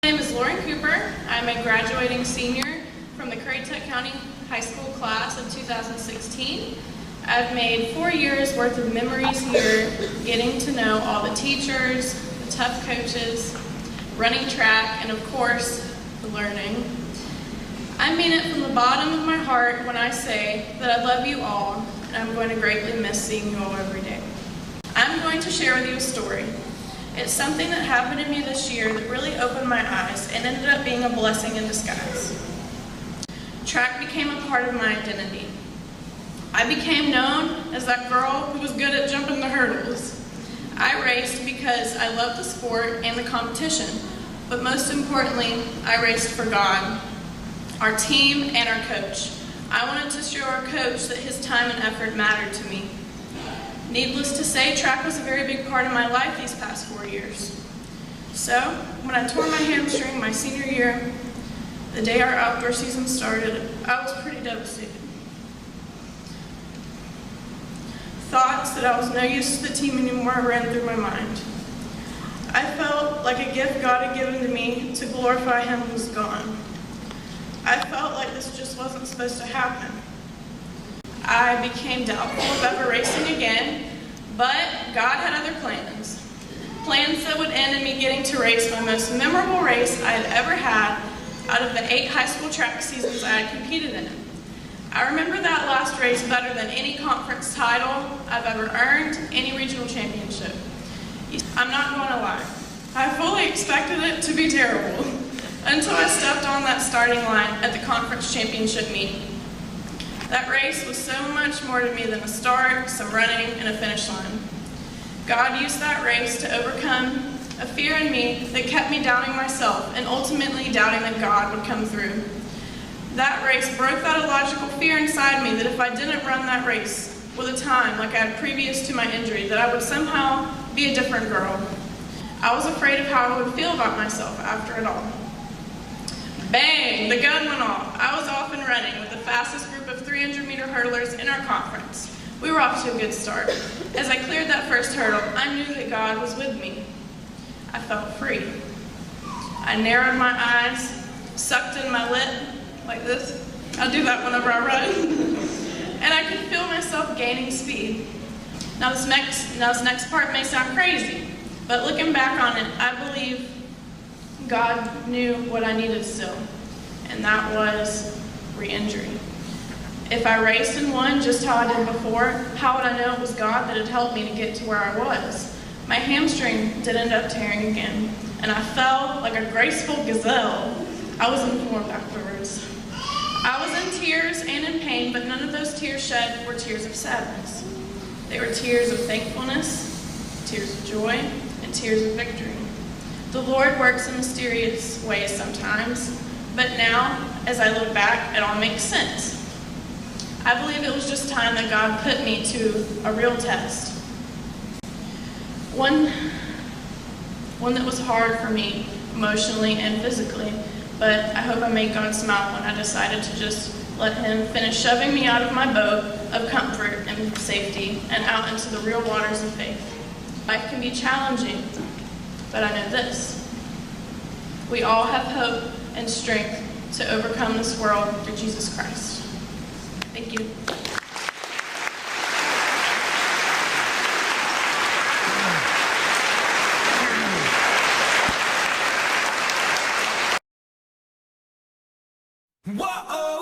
My name is Lauren Cooper. I'm a graduating senior from the Currituck County High School class of 2016. I've made 4 years worth of memories here, getting to know all the teachers, the tough coaches, running track, and of course, the learning. I mean it from the bottom of my heart when I say that I love you all, and I'm going to greatly miss seeing you all every day. I'm going to share with you a story. It's something that happened to me this year that really opened my eyes and ended up being a blessing in disguise. Track became a part of my identity. I became known as that girl who was good at jumping the hurdles. I raced because I loved the sport and the competition, but most importantly, I raced for God, our team, and our coach. I wanted to show our coach that his time and effort mattered to me. Needless to say, track was a very big part of my life these past 4 years. So, when I tore my hamstring my senior year, the day our outdoor season started, I was pretty devastated. Thoughts that I was no use to the team anymore ran through my mind. I felt like a gift God had given to me to glorify Him was gone. I felt like this just wasn't supposed to happen. I became doubtful of ever racing again, but God had other plans. Plans that would end in me getting to race my most memorable race I had ever had out of the 8 high school track seasons I had competed in. I remember that last race better than any conference title I've ever earned, any regional championship. I'm not going to lie. I fully expected it to be terrible until I stepped on that starting line at the conference championship meet. That race was so much more to me than a start, some running, and a finish line. God used that race to overcome a fear in me that kept me doubting myself and ultimately doubting that God would come through. That race broke that illogical fear inside me that if I didn't run that race with a time like I had previous to my injury, that I would somehow be a different girl. I was afraid of how I would feel about myself after it all. Bang! The gun went off. I was off and running with the fastest group of 300-meter hurdlers in our conference. We were off to a good start. As I cleared that first hurdle, I knew that God was with me. I felt free. I narrowed my eyes, sucked in my lip, like this. I do that whenever I run. And I could feel myself gaining speed. Now this next part may sound crazy, but looking back on it, I believe God knew what I needed still, and that was re-injury. If I raced and won just how I did before, how would I know it was God that had helped me to get to where I was? My hamstring did end up tearing again, and I fell like a graceful gazelle. I was informed afterwards. I was in tears and in pain, but none of those tears shed were tears of sadness. They were tears of thankfulness, tears of joy, and tears of victory. The Lord works in mysterious ways sometimes, but now, as I look back, it all makes sense. I believe it was just time that God put me to a real test. One that was hard for me emotionally and physically, but I hope I made God smile when I decided to just let Him finish shoving me out of my boat of comfort and safety and out into the real waters of faith. Life can be challenging, but I know this. We all have hope and strength to overcome this world through Jesus Christ. Thank you. Whoa!